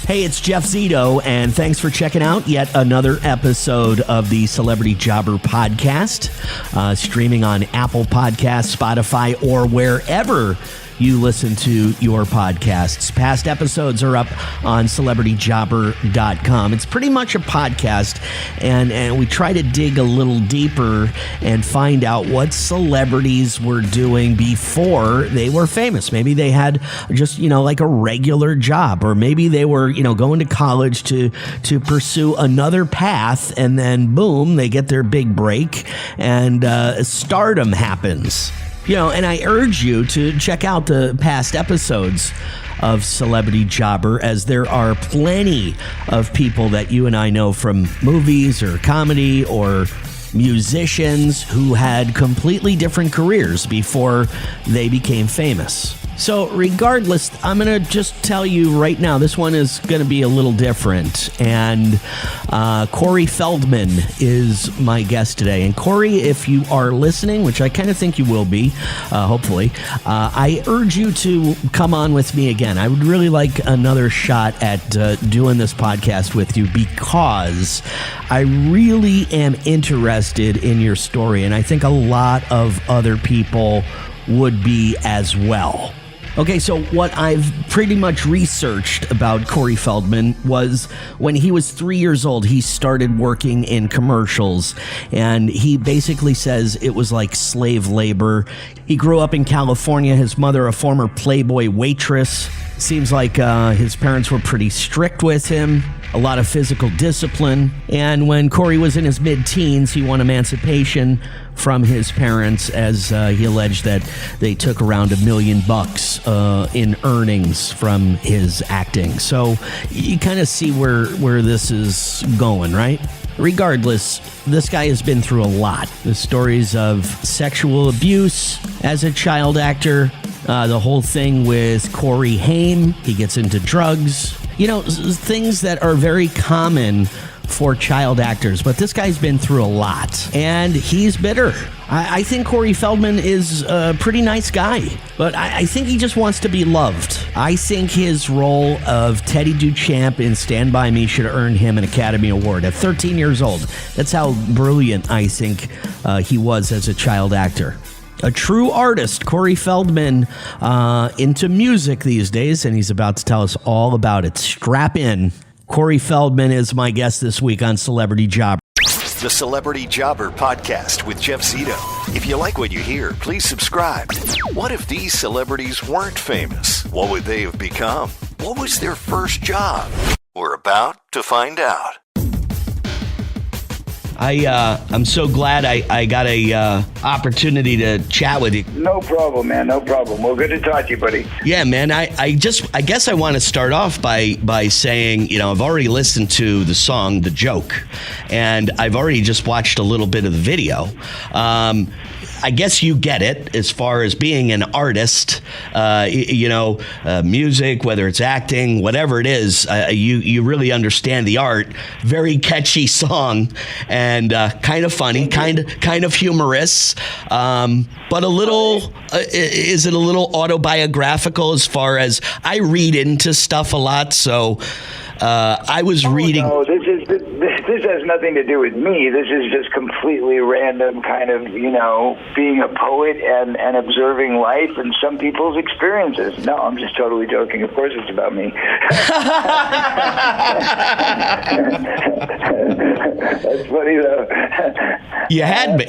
Hey, it's Jeff Zito, and thanks for checking out yet another episode of the Celebrity Jobber Podcast, streaming on Apple Podcasts, Spotify, or wherever you listen to your podcasts. Past episodes are up on celebrityjobber.com. It's pretty much a podcast, and we try to dig a little deeper and find out what celebrities were doing before they were famous. Maybe they had just, like a regular job, or maybe they were, going to college to pursue another path, and then boom, they get their big break, and stardom happens. And I urge you to check out the past episodes of Celebrity Jobber, as there are plenty of people that you and I know from movies or comedy or musicians who had completely different careers before they became famous. So regardless, I'm going to just tell you right now, this one is going to be a little different. And Corey Feldman is my guest today. And Corey, if you are listening, which I kind of think you will be, hopefully, I urge you to come on with me again. I would really like another shot at doing this podcast with you, because I really am interested in your story. And I think a lot of other people would be as well. Okay, so what I've pretty much researched about Corey Feldman was when he was 3 years old, he started working in commercials, and he basically says it was like slave labor. He grew up in California, his mother a former Playboy waitress. Seems like his parents were pretty strict with him, a lot of physical discipline. And when Corey was in his mid-teens, he won emancipation from his parents, as he alleged that they took around $1 million in earnings from his acting. So you kind of see where this is going, right? Regardless, this guy has been through a lot. The stories of sexual abuse as a child actor, the whole thing with Corey Haim, he gets into drugs, things that are very common for child actors, but this guy's been through a lot, and he's bitter. I think Corey Feldman is a pretty nice guy, but I think he just wants to be loved. I think his role of Teddy Duchamp in Stand By Me should earn him an Academy Award at 13 years old. That's how brilliant I think he was as a child actor. A true artist, Corey Feldman, into music these days, and he's about to tell us all about it. Strap in. Corey Feldman is my guest this week on Celebrity Jobber. The Celebrity Jobber Podcast with Jeff Zito. If you like what you hear, please subscribe. What if these celebrities weren't famous? What would they have become? What was their first job? We're about to find out. I'm so glad I got a opportunity to chat with you. No problem, man. No problem. Well, good to talk to you, buddy. Yeah, man. I guess I want to start off by saying, I've already listened to the song, The Joke, and I've already just watched a little bit of the video. I guess you get it as far as being an artist, music, whether it's acting, whatever it is, you really understand the art. Very catchy song, and kind of funny, kind of humorous, but a little, is it a little autobiographical as far as I read into stuff a lot, so I was reading. No, this has nothing to do with me. This is just completely random kind of, being a poet and observing life and some people's experiences. No, I'm just totally joking. Of course it's about me. That's funny, though. You had me.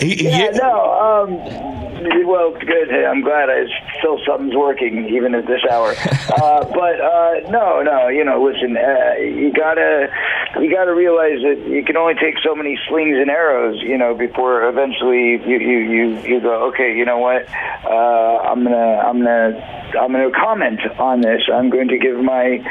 Well, good. I'm glad. Still something's working, even at this hour. Listen, you gotta realize that you can only take so many slings and arrows, before eventually you go, okay, you know what? I'm gonna comment on this. I'm going to give my,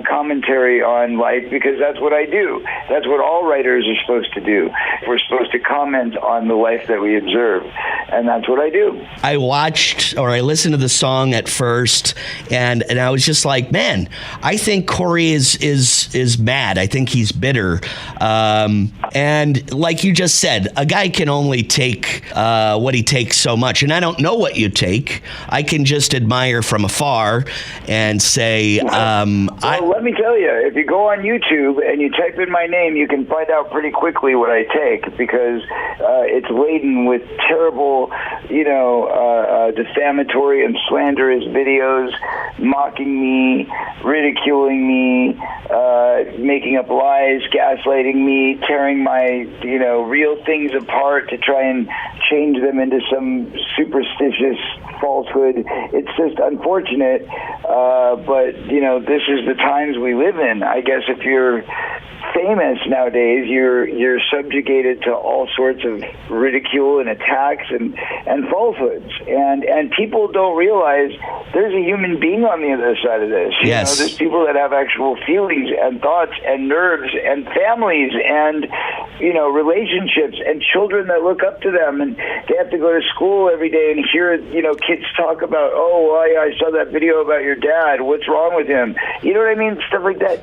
commentary on life, because that's what I do. That's what all writers are supposed to do. We're supposed to comment on the life that we observe, and that's what I do. I listened to the song at first, and I was just like, man, I think Corey is is mad. I think he's bitter. And like you just said, a guy can only take what he takes so much. And I don't know what you take. I can just admire from afar and say, well, let me tell you, if you go on YouTube and you type in my name, you can find out pretty quickly what I take, because it's laden with terrible, defamatory and slanderous videos, mocking me, ridiculing me, making up lies, gaslighting me, tearing my, real things apart to try and change them into some superstitious falsehood. It's just unfortunate, but, this is the times we live in. I guess if you're famous nowadays, you're subjugated to all sorts of ridicule and attacks and falsehoods, and people don't realize there's a human being on the other side of this. Yes. There's people that have actual feelings and thoughts and nerves and families and relationships and children that look up to them, and they have to go to school every day and hear kids talk about, I saw that video about your dad, what's wrong with him, you know what I mean, stuff like that.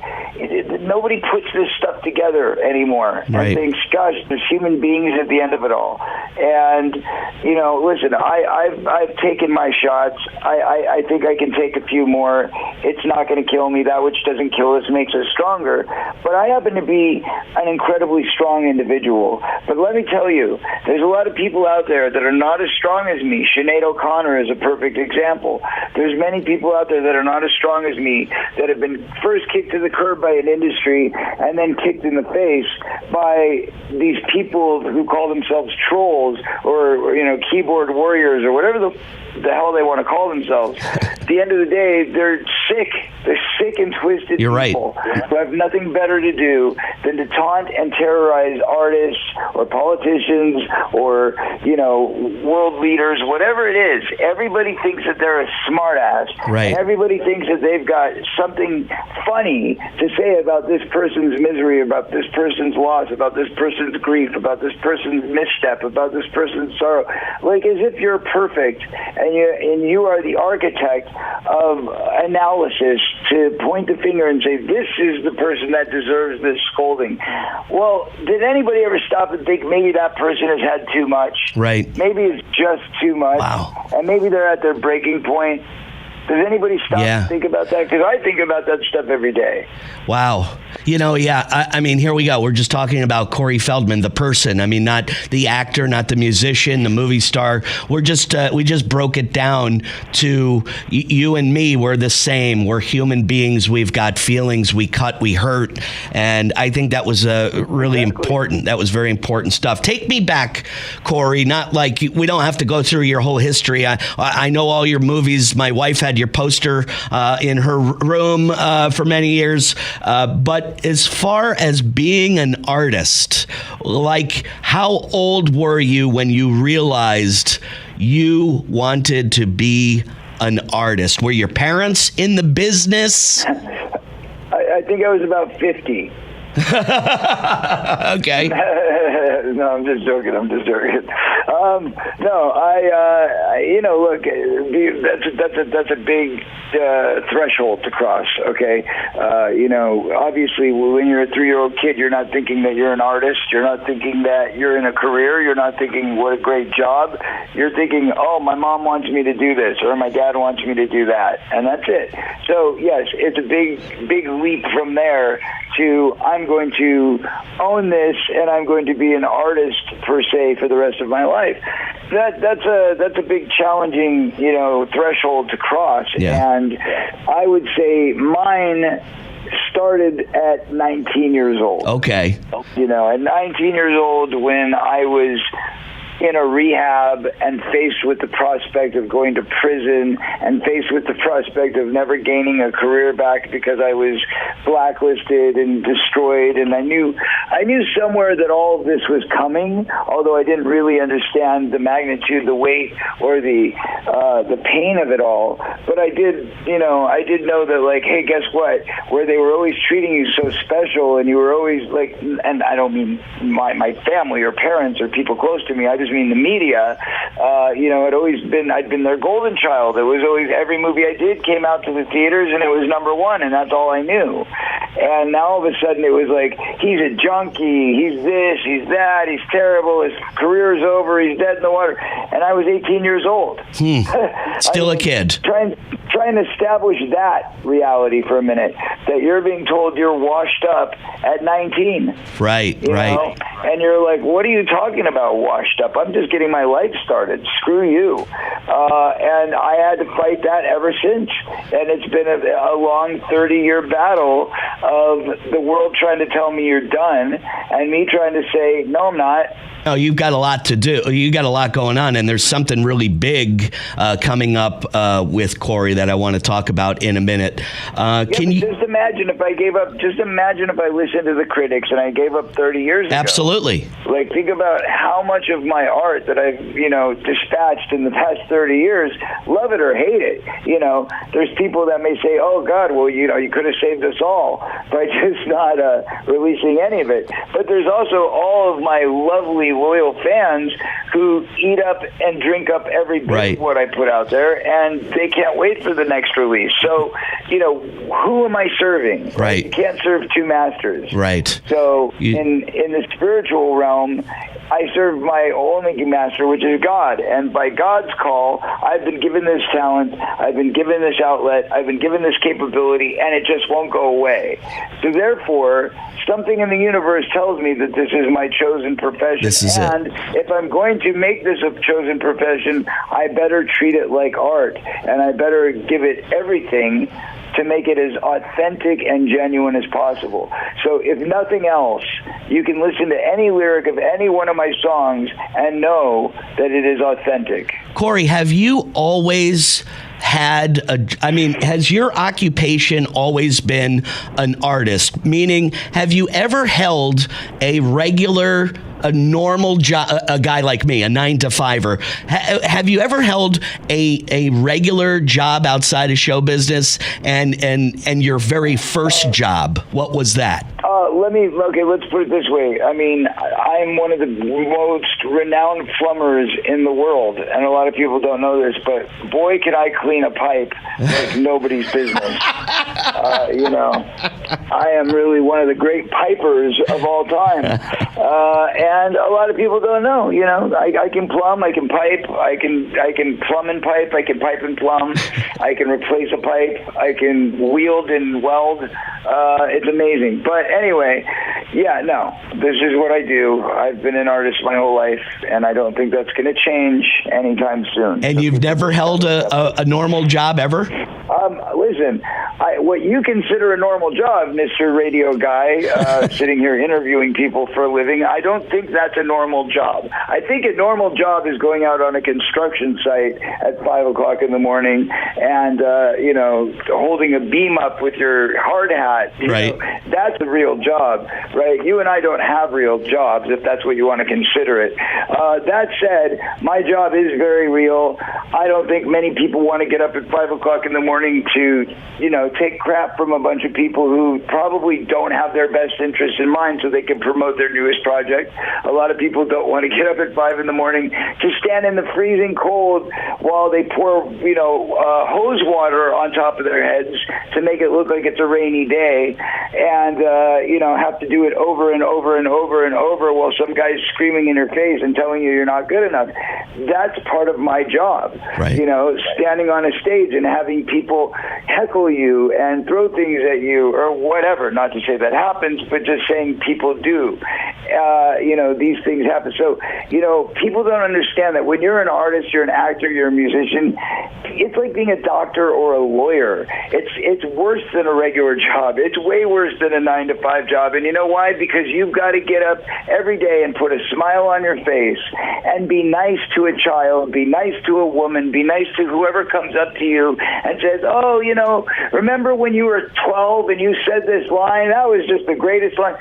Nobody puts this stuff together anymore, right, and thinks, gosh, there's human beings at the end of it all. And listen, I've taken my shots. I think I can take a few more. It's not going to kill me. That which doesn't kill us makes us stronger. But I happen to be an incredibly strong individual. But let me tell you, there's a lot of people out there that are not as strong as me. Sinead O'Connor is a perfect example. There's many people out there that are not as strong as me, that have been first kicked to the curb by an industry and then kicked in the face by these people who call themselves trolls or keyboard warriors or whatever the hell they want to call themselves. At the end of the day, they're sick. They're sick and twisted You're people right. who have nothing better to do than to taunt and terrorize artists or politicians or, world leaders, whatever it is. Everybody thinks that they're a smartass. Right. And everybody thinks that they've got something funny to say about this person's misery, about this person's loss, about this person's grief, about this person's misstep, about this person's sorrow. Like as if you're perfect and you are the architect of analysis to point the finger and say, this is the person that deserves this scolding. Well, did anybody ever stop and think maybe that person has had too much? Right. Maybe it's just too much. Wow. And maybe they're at their breaking point. Does anybody stop and think about that? Because I think about that stuff every day. Wow. I mean, here we go. We're just talking about Corey Feldman, the person. I mean, not the actor, not the musician, the movie star. We just broke it down to you and me. We're the same. We're human beings. We've got feelings. We cut, we hurt. And I think that was really important. That was very important stuff. Take me back, Corey. Not like we don't have to go through your whole history. I know all your movies. My wife had your poster in her room for many years. But as far as being an artist, like how old were you when you realized you wanted to be an artist? Were your parents in the business? I think I was about 50. Okay. No, I'm just joking. Look, that's a big threshold to cross. Okay. Obviously, when you're a 3-year-old kid, you're not thinking that you're an artist. You're not thinking that you're in a career. You're not thinking what a great job. You're thinking, oh, my mom wants me to do this, or my dad wants me to do that, and that's it. So yes, it's a big leap from there to I'm going to own this and I'm going to be an artist per se for the rest of my life. That's a big challenging threshold to cross. Yeah. And I would say mine started at 19 years old. Okay. At 19 years old, when I was in a rehab and faced with the prospect of going to prison and faced with the prospect of never gaining a career back because I was blacklisted and destroyed, and I knew I knew somewhere that all of this was coming, although I didn't really understand the magnitude, the weight, or the pain of it all. But I did know that, like, hey, guess what? Where they were always treating you so special, and you were always like, and I don't mean my family or parents or people close to me. I just mean the media. I'd been their golden child. It was always, every movie I did came out to the theaters, and it was number one, and that's all I knew. And now all of a sudden it was like, he's a junkie, he's this, he's that, he's terrible, his career's over, he's dead in the water. And I was 18 years old. Still a kid. Trying to establish that reality for a minute, that you're being told you're washed up at 19. Right, you right. know? And you're like, what are you talking about, washed up? I'm just getting my life started. Screw you. And I had to fight that ever since. And it's been a long 30-year battle of the world trying to tell me you're done, and me trying to say, no, I'm not. Oh, you've got a lot to do. You got a lot going on, and there's something really big coming up with Corey that I want to talk about in a minute. Can you just imagine if I gave up? Just imagine if I listened to the critics and I gave up 30 years ago. Absolutely. Like, think about how much of my art that I've dispatched in the past 30 years, love it or hate it. There's people that may say, "Oh God, well, you could have saved us all by just not releasing any of it." But there's also all of my lovely, loyal fans who eat up and drink up every bit of what I put out there, and they can't wait for the next release. So, who am I serving? Right. You can't serve two masters. Right. So, in the spiritual realm, I serve my only master, which is God. And by God's call, I've been given this talent, I've been given this outlet, I've been given this capability, and it just won't go away. So therefore, something in the universe tells me that this is my chosen profession. This is and if I'm going to make this a chosen profession, I better treat it like art, and I better give it everything to make it as authentic and genuine as possible. So if nothing else, you can listen to any lyric of any one of my songs and know that it is authentic. Corey, have you always has your occupation always been an artist? Meaning, have you ever held a normal job, a guy like me, a 9-to-5er? Have you ever held a regular job outside of show business, and your very first job? What was that? Let's put it this way. I mean, I'm one of the most renowned plumbers in the world, and a lot of people don't know this, but boy, can I clean a pipe like nobody's business. I am really one of the great pipers of all time. And a lot of people don't know, I can plumb, I can pipe, I can plumb and pipe, I can pipe and plumb, I can replace a pipe, I can wield and weld. It's amazing. But anyway, this is what I do. I've been an artist my whole life, and I don't think that's going to change anytime soon. And you've never held a normal job ever? Listen, what you consider a normal job, Mr. Radio Guy, sitting here interviewing people for a living, I don't think that's a normal job. I think a normal job is going out on a construction site at 5 o'clock in the morning and, holding a beam up with your hard hat. Right. That's a real job, right? You and I don't have real jobs, if that's what you want to consider it. That said, my job is very real. I don't think many people want to get up at 5 o'clock in the morning to, take crap from a bunch of people who probably don't have their best interests in mind so they can promote their newest project. A lot of people don't want to get up at 5 in the morning to stand in the freezing cold while they pour, hose water on top of their heads to make it look like it's a rainy day, and, have to do it over and over and over and over while some guy's screaming in your face and telling you you're not good enough. That's part of my job. Right. Standing on a stage and having people heckle you and throw things at you or whatever. Not to say that happens, but just saying people do. These things happen. So, people don't understand that when you're an artist, you're an actor, you're a musician, it's like being a doctor or a lawyer. It's worse than a regular job. It's way worse than a 9-to-5 job. And you know why? Because you've got to get up every day and put a smile on your face and be nice to a child, be nice to a woman, be nice to whoever comes up to you and says, oh, remember when you were 12 and you said this line? That was just the greatest line.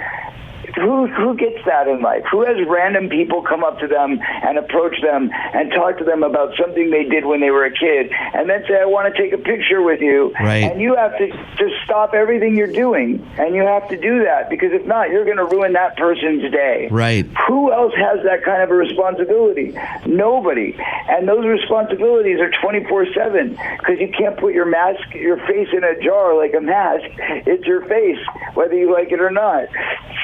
who gets that in life? Who has random people come up to them and approach them and talk to them about something they did when they were a kid, and then say, I want to take a picture with you. Right. And you have to just stop everything you're doing, and you have to do that, because if not, you're going to ruin that person's day. Right. Who else has that kind of a responsibility? Nobody. And those responsibilities are 24/7, because you can't put your face in a jar like a mask. It's your face, whether you like it or not.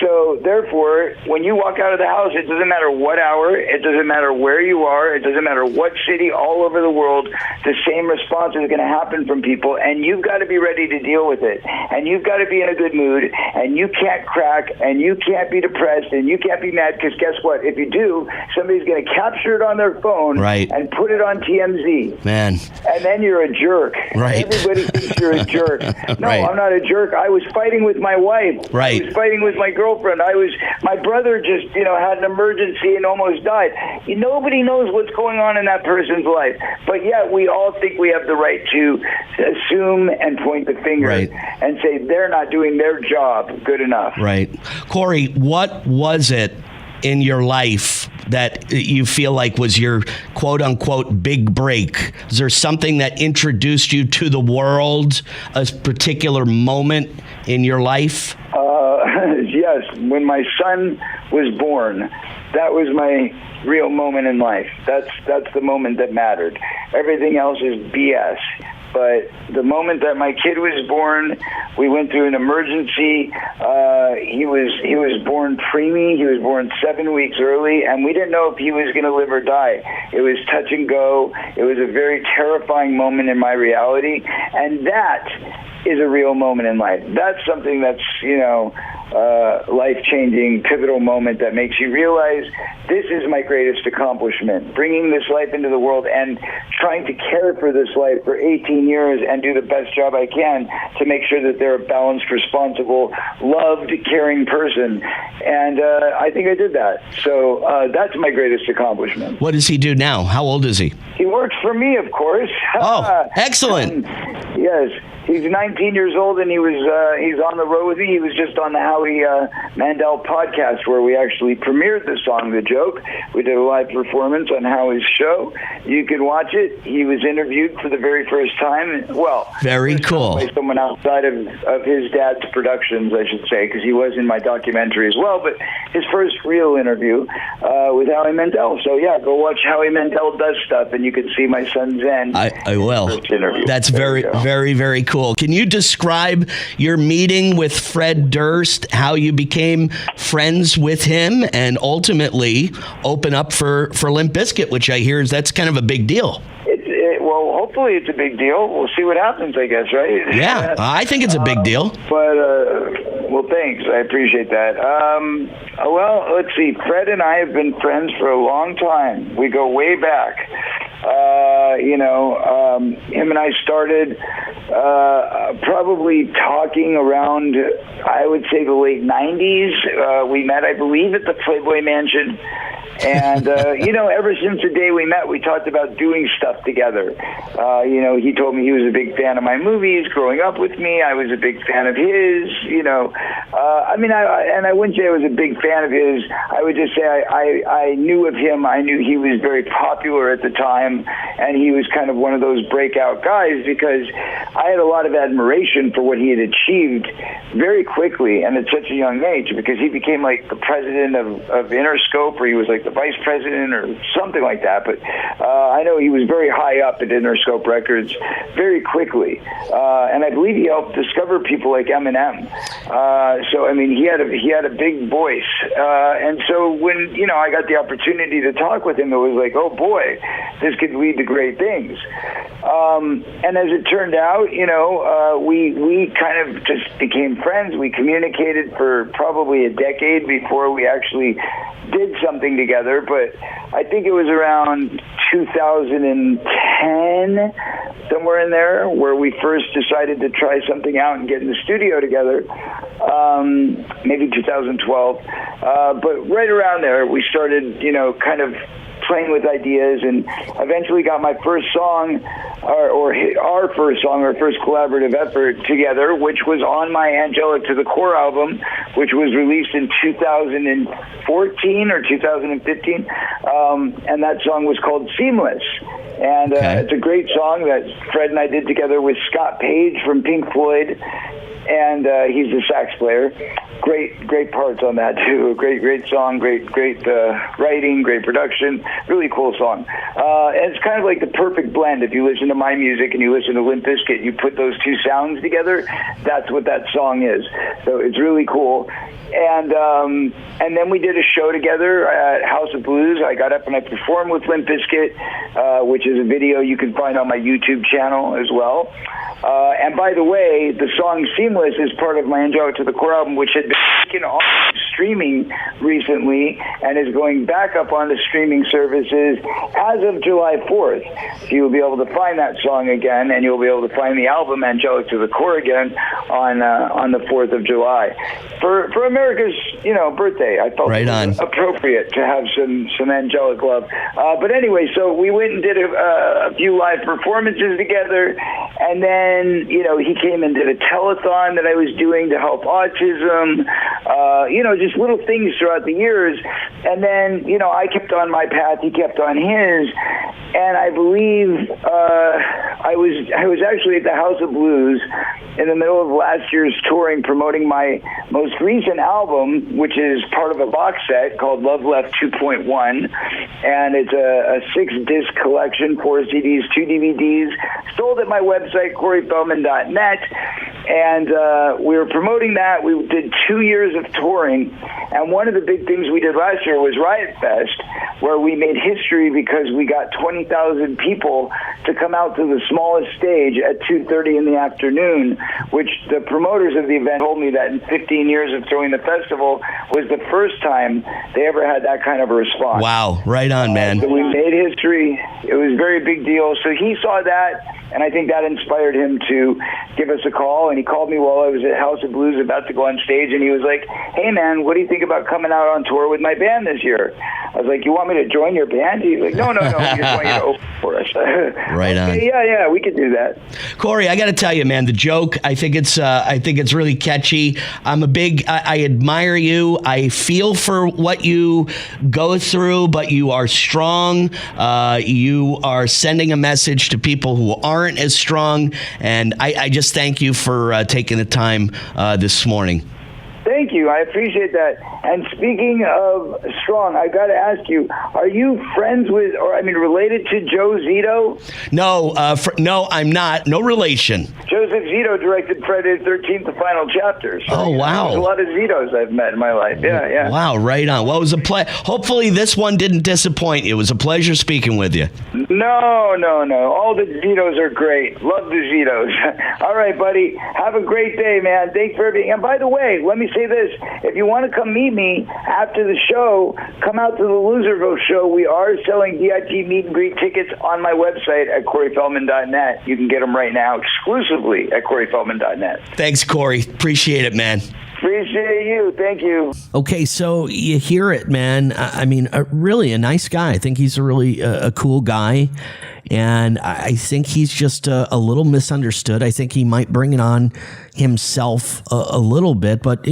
So therefore, when you walk out of the house, it doesn't matter what hour, it doesn't matter where you are, it doesn't matter what city, all over the world, the same response is going to happen from people, and you've got to be ready to deal with it. And you've got to be in a good mood, and you can't crack, and you can't be depressed, and you can't be mad, because guess what? If you do, somebody's going to capture it on their phone and put it on TMZ. Man. And then you're a jerk. Right. Everybody thinks you're a jerk. No, Right. I'm not a jerk. I was fighting with my wife. Right. I was fighting with my girlfriend. My brother just, had an emergency and almost died. Nobody knows what's going on in that person's life. But yet we all think we have the right to assume and point the finger and say they're not doing their job good enough. Right. Corey, what was it in your life that you feel like was your quote-unquote big break? Is there something that introduced you to the world, a particular moment in your life? Yes. When my son was born, that was my real moment in life. That's the moment that mattered. Everything else is BS. But the moment that my kid was born, we went through an emergency. He was born preemie. He was born 7 weeks early, and we didn't know if he was going to live or die. It was touch and go. It was a very terrifying moment in my reality, and that is a real moment in life. That's something that's, life-changing, pivotal moment that makes you realize this is my greatest accomplishment, bringing this life into the world and trying to care for this life for 18 years and do the best job I can to make sure that they're a balanced, responsible, loved, caring person. And I think I did that. So that's my greatest accomplishment. What does he do now? How old is he? He works for me, of course. Oh, excellent. Yes. He's 19 years old, and he's on the road with me. He was just on the Howie Mandel podcast, where we actually premiered the song, The Joke. We did a live performance on Howie's show. You can watch it. He was interviewed for the very first time. Well, very cool. By someone outside of his dad's productions, I should say, because he was in my documentary as well. But his first real interview with Howie Mandel. So, yeah, go watch Howie Mandel Does Stuff, and you can see my son Zen. I will. That's very, very, very cool. Can you describe your meeting with Fred Durst, how you became friends with him, and ultimately open up for Limp Bizkit, which I hear that's kind of a big deal? Well, hopefully it's a big deal. We'll see what happens, I guess, right? Yeah, I think it's a big deal. Well, thanks. I appreciate that. Well, let's see. Fred and I have been friends for a long time. We go way back. Him and I started probably talking around, I would say, the late 90s. We met, I believe, at the Playboy Mansion. And, ever since the day we met, we talked about doing stuff together. He told me he was a big fan of my movies growing up with me. I was a big fan of his, I wouldn't say I was a big fan of his. I would just say I knew of him. I knew he was very popular at the time, and he was kind of one of those breakout guys because I had a lot of admiration for what he had achieved very quickly and at such a young age, because he became like the president of Interscope, or he was like the vice president or something like that. But I know he was very high up at Interscope Records very quickly. And I believe he helped discover people like Eminem. He had a big voice. And so when, I got the opportunity to talk with him, it was like, oh boy, this could lead to great things. And as it turned out, we kind of just became friends. We communicated for probably a decade before we actually did something together, but I think it was around 2010, somewhere in there, where we first decided to try something out and get in the studio together, maybe 2012, but right around there we started, kind of playing with ideas, and eventually got my first song our first song, our first collaborative effort together, which was on my Angelic to the Core album, which was released in 2014 or 2015, and that song was called Seamless. And it's a great song that Fred and I did together with Scott Page from Pink Floyd, and he's the sax player. Great parts on that too. Great song, great writing, great production. Really cool song. And it's kind of like the perfect blend. If you listen to my music and you listen to Limp Bizkit, you put those two sounds together. That's what that song is. So it's really cool. And then we did a show together at House of Blues. I got up and I performed with Limp Bizkit, which is a video you can find on my YouTube channel as well. And by the way, the song Seamless is part of my Angelic to the Core album, which had been taken off streaming recently and is going back up onto streaming services as of July 4th. So you'll be able to find that song again, and you'll be able to find the album Angelic to the Core again on the 4th of July. For America's birthday, I felt it was appropriate to have some angelic love. But anyway, so we went and did a few live performances together, and then he came and did a telethon that I was doing to help autism. Just little things throughout the years, and then I kept on my path, he kept on his, and I believe I was actually at the House of Blues in the middle of last year's touring, promoting my most recent album, which is part of a box set called Love Left 2.1, and it's a 6-disc collection, 4 CDs, 2 DVDs, sold at my website, CoreyFeldman.net, and we were promoting that. We did 2 years of touring, and one of the big things we did last year was Riot Fest, where we made history because we got 20,000 people to come out to the smallest stage at 2:30 in the afternoon, which the promoters of the event told me that in 15 years of throwing the festival was the first time they ever had that kind of a response. Wow, right on, man. So we made history. It was a very big deal. So he saw that, and I think that inspired him to give us a call, and he called me while I was at House of Blues about to go on stage, and he was like, hey, man, what do you think about coming out on tour with my band this year? I was like, you want me to join your band? He's like, no, we just want you to open for us. Right on. Okay, yeah, we could do that. Corey, I got to tell you, man, the joke, I think it's really catchy. I admire you. I feel for what you go through, but you are strong. You are sending a message to people who aren't as strong, and I just thank you for taking the time this morning. Thank you. I appreciate that. And speaking of strong, I got to ask you, are you friends with, related to Joe Zito? No, no, I'm not. No relation. Joseph Zito directed Friday the 13th, the final chapter. So, oh, wow. There's a lot of Zitos I've met in my life. Yeah. Wow, right on. Well, it was a pleasure. Hopefully this one didn't disappoint you. It was a pleasure speaking with you. No. All the Zitos are great. Love the Zitos. All right, buddy. Have a great day, man. Thanks for everything. And by the way, let me say this. If you want to come meet me after the show, come out to the Loserville show. We are selling DIT meet and greet tickets on my website at CoreyFeldman.net. You can get them right now exclusively at CoreyFeldman.net. Thanks, Corey. Appreciate it, man. Appreciate you. Thank you. Okay, so you hear it, man. Really a nice guy. I think he's a really a cool guy. And I think he's just a little misunderstood. I think he might bring it on himself a little bit. But,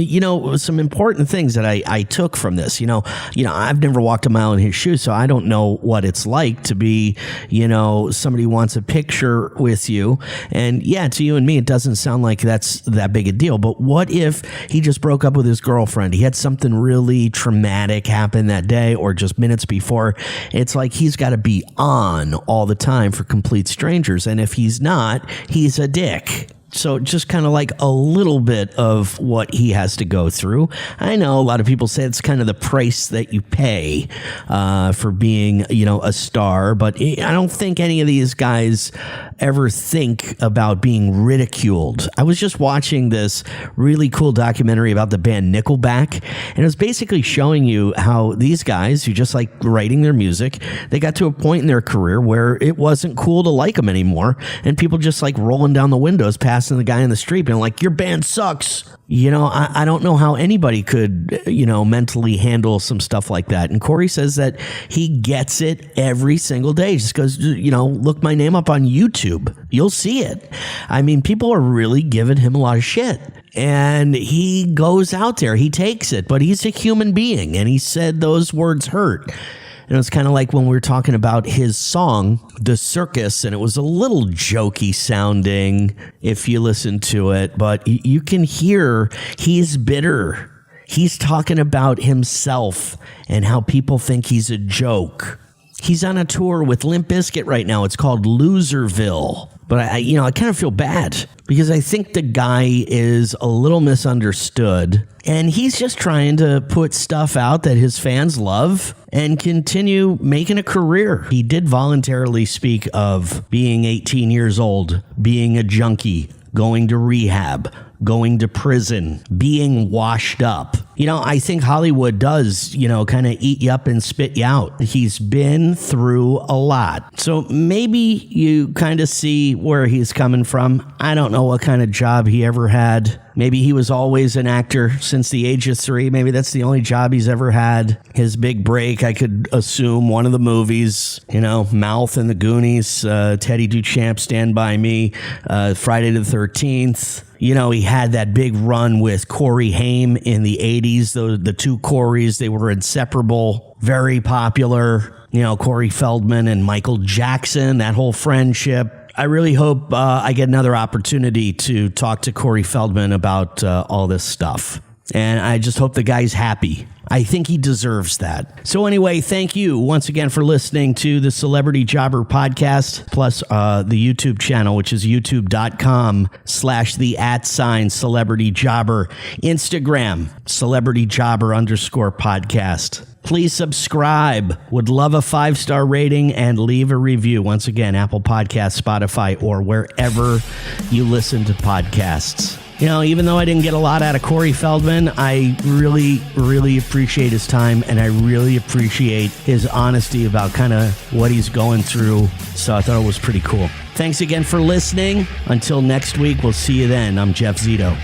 some important things that I took from this, I've never walked a mile in his shoes, so I don't know what it's like to be, somebody wants a picture with you. And yeah, to you and me, it doesn't sound like that's that big a deal. But what if he just broke up with his girlfriend? He had something really traumatic happen that day or just minutes before. It's like he's got to be on all the time for complete strangers, and if he's not, he's a dick. So just kind of like a little bit of what he has to go through. I know a lot of people say it's kind of the price that you pay for being, a star, but I don't think any of these guys ever think about being ridiculed. I was just watching this really cool documentary about the band Nickelback, and it was basically showing you how these guys who just like writing their music, they got to a point in their career where it wasn't cool to like them anymore, and people just like rolling down the windows, passing the guy in the street, being like, your band sucks. I don't know how anybody could, mentally handle some stuff like that. And Corey says that he gets it every single day. He just goes, look my name up on YouTube. You'll see it. I mean, people are really giving him a lot of shit. And he goes out there, he takes it, but he's a human being. And he said those words hurt. And it's kind of like when we were talking about his song, The Circus, and it was a little jokey sounding if you listen to it, but you can hear he's bitter. He's talking about himself and how people think he's a joke. He's on a tour with Limp Bizkit right now. It's called Loserville. But I kind of feel bad because I think the guy is a little misunderstood and he's just trying to put stuff out that his fans love and continue making a career. He did voluntarily speak of being 18 years old, being a junkie, going to rehab, going to prison, being washed up. I think Hollywood does, kind of eat you up and spit you out. He's been through a lot. So maybe you kind of see where he's coming from. I don't know what kind of job he ever had. Maybe he was always an actor since the age of 3. Maybe that's the only job he's ever had. His big break, I could assume, one of the movies, Mouth and the Goonies, Teddy Duchamp, Stand By Me, Friday the 13th. He had that big run with Corey Haim in the 80s. The two Coreys, they were inseparable, very popular. Corey Feldman and Michael Jackson, that whole friendship. I really hope I get another opportunity to talk to Corey Feldman about all this stuff. And I just hope the guy's happy. I think he deserves that. So anyway, thank you once again for listening to the Celebrity Jobber podcast, plus the YouTube channel, which is youtube.com/the@celebrity jobber, Instagram, celebrity jobber _podcast. Please subscribe. Would love a 5-star rating and leave a review. Once again, Apple Podcasts, Spotify, or wherever you listen to podcasts. Even though I didn't get a lot out of Corey Feldman, I really, really appreciate his time, and I really appreciate his honesty about kind of what he's going through. So I thought it was pretty cool. Thanks again for listening. Until next week, we'll see you then. I'm Jeff Zito.